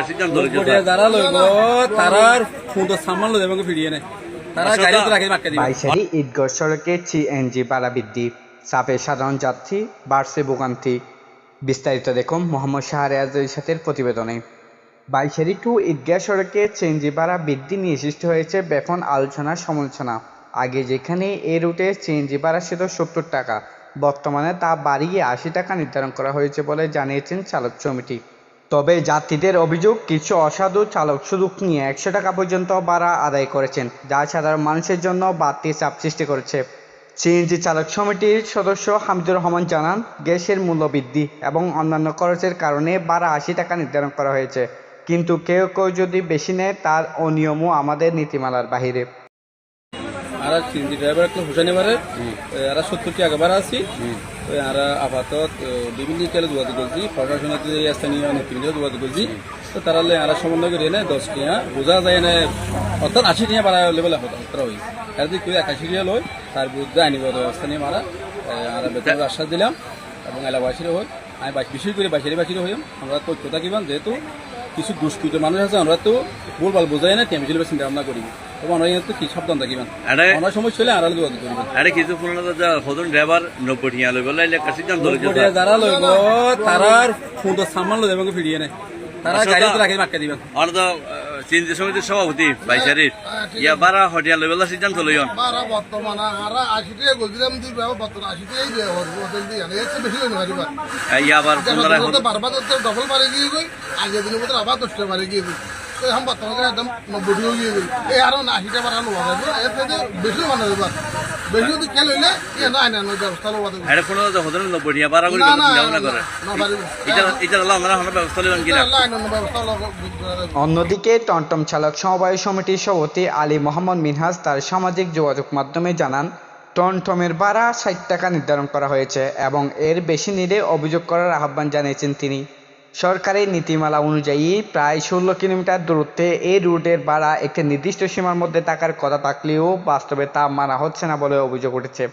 সিদ্ধান্ত লইছে যারা লইব তারার ফোন সামান লই এবং ফিরিয়ে নেয় তারা গাড়িতে রাখি মার্কা দিবে। বাইশারি ঈদগাহ সড়কে সিএনজি ভাড়া বৃদ্ধি, চাপে সাধারণ যাত্রী, বাড়ছে ভোগান্তি। বিস্তারিত দেখুন মোহাম্মদ শাহরিয়াজের সাথে প্রতিবেদনে। বাইশারি টু ঈদগাহ সড়কে সিএনজি ভাড়া বৃদ্ধি নিয়ে সৃষ্টি হয়েছে ব্যাপক আলোচনা সমালোচনা। আগে যেখানে এই রুটে সিএনজি ভাড়া ছিল ৭০ টাকা, বর্তমানে তা বাড়িয়ে ৮০ টাকা নির্ধারণ করা হয়েছে বলে জানিয়েছেন চালক সমিতি। তবে যাত্রীদের অভিযোগ, কিছু অসাধু চালক সুযোগ নিয়ে ১০০ টাকা পর্যন্ত ভাড়া আদায় করেছেন, যা সাধারণ মানুষের জন্য বাড়তি চাপ সৃষ্টি করেছে। সিএনজি চালক সমিতির সদস্য হামিদুর রহমান জানান, গ্যাসের মূল্য বৃদ্ধি এবং অন্যান্য খরচের কারণে ভাড়া ৮০ টাকা নির্ধারণ করা হয়েছে, কিন্তু কেউ কেউ যদি বেশি নেয় তার অনিয়মও আমাদের নীতিমালার বাহিরে। আর সিএনজি ড্রাইভার একটা হুসানি বারে আর ৭০ টাকা ভাড়া আছি। আর আপাতত বিভিন্ন জায়গায় যোগাযোগ করছি, প্রশাসনের স্থানীয় নেতৃত্বে যোগাযোগ করছি। তো তারা আর সমন্বয় করে এনে ১০ টাকা বোঝা যায় না, অর্থাৎ ৮০ টাকা ভাড়া লেভেল হতে হই। আর যদি কেউ ৮১ টাকা লয় তার বিরুদ্ধে আইনগত ব্যবস্থা নিয়ে মারা আর বেতনের আশ্বাস দিলাম এবং এলাকাবাসীরও হই। আমি বিশেষ করে বাইশারিবাসীরও হইম। আমরা তথ্যতা কিবান যেহেতু কিছু দুষ্কৃত মানুষ আছে, আমরা তো ভুলভাল বোঝাই না, টেম্পেল চিন্তা ভাবনা করি এবং আমরা কিন্তু কি সাবধান থাকিবেন, আমরা সমস্যা হলে আড়ালে যোগাযোগ করিবেন। আরে কিছু ফোন ড্রাইভার ৯০ টাকা লইব লাইলে একটা সিদ্ধান্ত লইছে যারা লইব তারার ফোন সামান লই এবং ফিরিয়ে নেয় তারা গাড়িতে রাখি মার্কা দিবেন। আর তো সিএনজি সমিতির সভাপতি বাইশারির ইয়া বারা হটিয়া লইবেলা সিদ্ধান্ত লইন বারা বর্তমানে আমরা ৮০ টাকা বলছিলাম দিই বর্তমানে ৮০ টাকাই দিয়ে হোটেল দিয়ে আনে এর বেশি লই পারিবা ইয়া আবার বারবার তো ডবল বাড়ি গিয়ে গই আগে দিনের মতো আবার ১০ টাকা বাড়ি গিয়ে গই। তো এখন বর্তমানে একদম ৯০ টাকা গিয়ে গই। এই আরো ৮০ টাকা বাড়া লোয়া যাবে, এর থেকে বেশি মানে দেবা বেশি যদি খেলে হইলে ইয়ে না আইনা ব্যবস্থা লোয়া দেবে। আরে কোনো হোটেল ৯০ টাকা বারা করে চিন্তা করে এটা আল্লাহ আমরা ব্যবস্থা লইবেন কিনা। ব্যবস্থা অন্যদিকে টমটম চালক সমবায় সমিতির সভাপতি আলী মোহাম্মদ মিনহাজ তার সামাজিক যোগাযোগ মাধ্যমে জানান, টমটমের ভাড়া ৬০ টাকা নির্ধারণ করা হয়েছে এবং এর বেশি নিলে অভিযোগ করার আহ্বান জানিয়েছেন তিনি। সরকারি নীতিমালা অনুযায়ী প্রায় ১৬ কিলোমিটার দূরত্বে এই রুটের ভাড়া একটি নির্দিষ্ট সীমার মধ্যে থাকার কথা থাকলেও বাস্তবে তা মানা হচ্ছে না বলে অভিযোগ উঠেছে।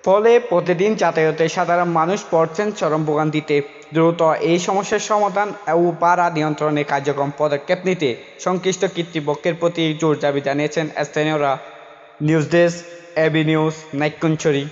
ফলে প্রতিদিন যাতায়াতে সাধারণ মানুষ পড়ছেন চরম ভোগান্তিতে। দ্রুত এই সমস্যার সমাধান ও ভাড়া নিয়ন্ত্রণে কার্যক্রম পদক্ষেপ নিতে সংশ্লিষ্ট কর্তৃপক্ষের প্রতি জোর দাবি জানিয়েছেন স্থানীয়রা। News desk, AB news, Naikhongchhari.